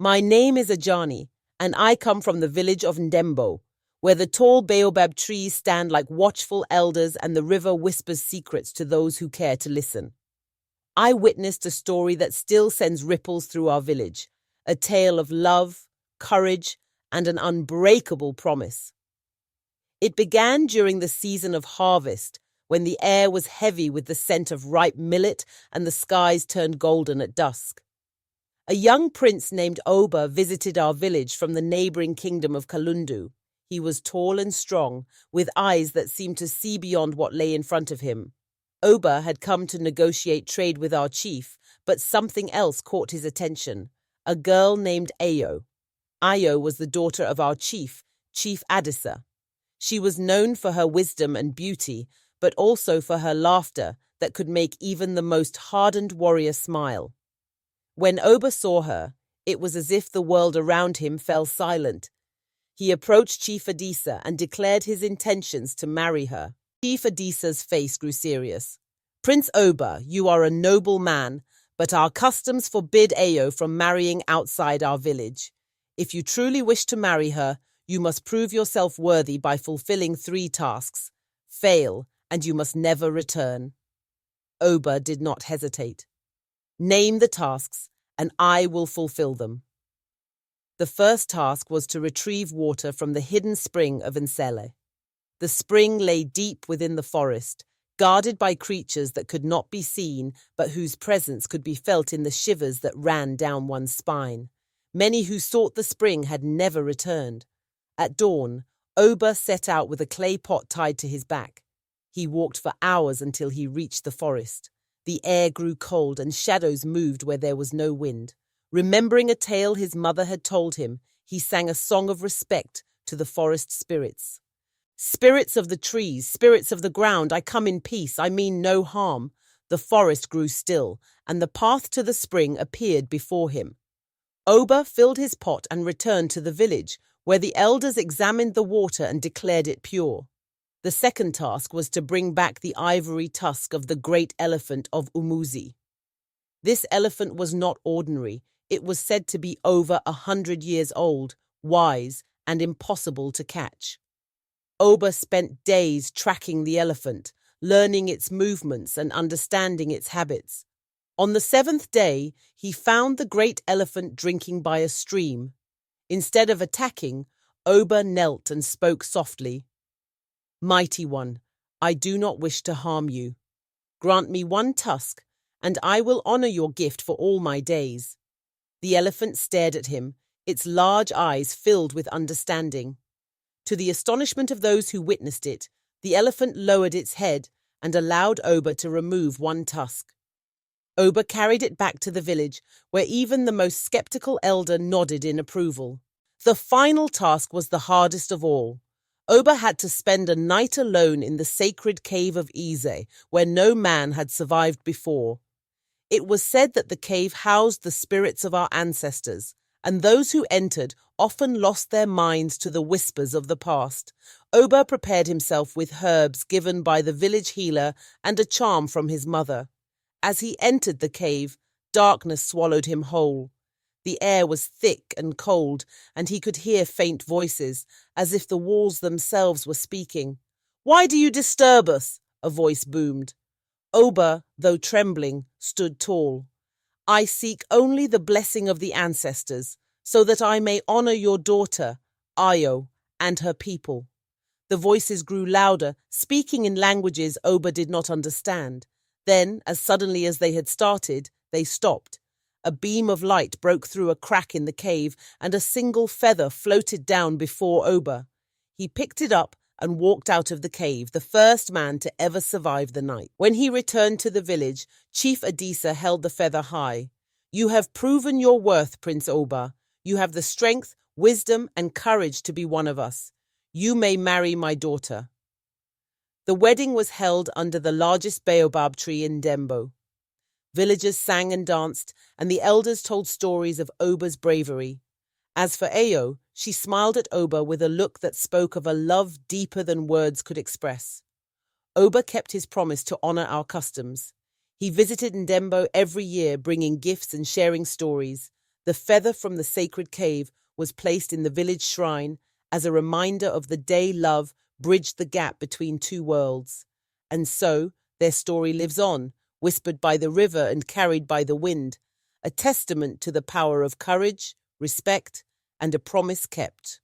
My name is Ajani, and I come from the village of Ndembo, where the tall baobab trees stand like watchful elders and the river whispers secrets to those who care to listen. I witnessed a story that still sends ripples through our village, a tale of love, courage, and an unbreakable promise. It began during the season of harvest, when the air was heavy with the scent of ripe millet and the skies turned golden at dusk. A young prince named Oba visited our village from the neighboring kingdom of Kalundu. He was tall and strong, with eyes that seemed to see beyond what lay in front of him. Oba had come to negotiate trade with our chief, but something else caught his attention, a girl named Ayo. Ayo was the daughter of our chief, Chief Adisa. She was known for her wisdom and beauty, but also for her laughter that could make even the most hardened warrior smile. When Oba saw her, it was as if the world around him fell silent. He approached Chief Adisa and declared his intentions to marry her. Chief Adisa's face grew serious. "Prince Oba, you are a noble man, but our customs forbid Ayo from marrying outside our village. If you truly wish to marry her, you must prove yourself worthy by fulfilling 3 tasks. Fail, and you must never return." Oba did not hesitate. "Name the tasks, and I will fulfill them." The first task was to retrieve water from the hidden spring of Nsele. The spring lay deep within the forest, guarded by creatures that could not be seen, but whose presence could be felt in the shivers that ran down one's spine. Many who sought the spring had never returned. At dawn, Oba set out with a clay pot tied to his back. He walked for hours until he reached the forest. The air grew cold and shadows moved where there was no wind. Remembering a tale his mother had told him, he sang a song of respect to the forest spirits. "Spirits of the trees, spirits of the ground, I come in peace, I mean no harm." The forest grew still, and the path to the spring appeared before him. Oba filled his pot and returned to the village, where the elders examined the water and declared it pure. The second task was to bring back the ivory tusk of the great elephant of Umuzi. This elephant was not ordinary. It was said to be over 100 years old, wise, and impossible to catch. Oba spent days tracking the elephant, learning its movements and understanding its habits. On the 7th day, he found the great elephant drinking by a stream. Instead of attacking, Oba knelt and spoke softly. "Mighty one, I do not wish to harm you. Grant me 1 tusk, and I will honor your gift for all my days." The elephant stared at him, its large eyes filled with understanding. To the astonishment of those who witnessed it, the elephant lowered its head and allowed Oba to remove 1 tusk. Oba carried it back to the village, where even the most skeptical elder nodded in approval. The final task was the hardest of all. Oba had to spend a night alone in the sacred cave of Ise, where no man had survived before. It was said that the cave housed the spirits of our ancestors, and those who entered often lost their minds to the whispers of the past. Oba prepared himself with herbs given by the village healer and a charm from his mother. As he entered the cave, darkness swallowed him whole. The air was thick and cold, and he could hear faint voices, as if the walls themselves were speaking. "Why do you disturb us?" a voice boomed. Oba, though trembling, stood tall. "I seek only the blessing of the ancestors, so that I may honor your daughter, Ayo, and her people." The voices grew louder, speaking in languages Oba did not understand. Then, as suddenly as they had started, they stopped. A beam of light broke through a crack in the cave, and a single feather floated down before Oba. He picked it up and walked out of the cave, the first man to ever survive the night. When he returned to the village, Chief Adisa held the feather high. "You have proven your worth, Prince Oba. You have the strength, wisdom, and courage to be one of us. You may marry my daughter." The wedding was held under the largest baobab tree in Ndembo. Villagers sang and danced, and the elders told stories of Oba's bravery. As for Ayo, she smiled at Oba with a look that spoke of a love deeper than words could express. Oba kept his promise to honor our customs. He visited Ndembo every year, bringing gifts and sharing stories. The feather from the sacred cave was placed in the village shrine as a reminder of the day love bridged the gap between two worlds. And so, their story lives on, whispered by the river and carried by the wind, a testament to the power of courage, respect, and a promise kept.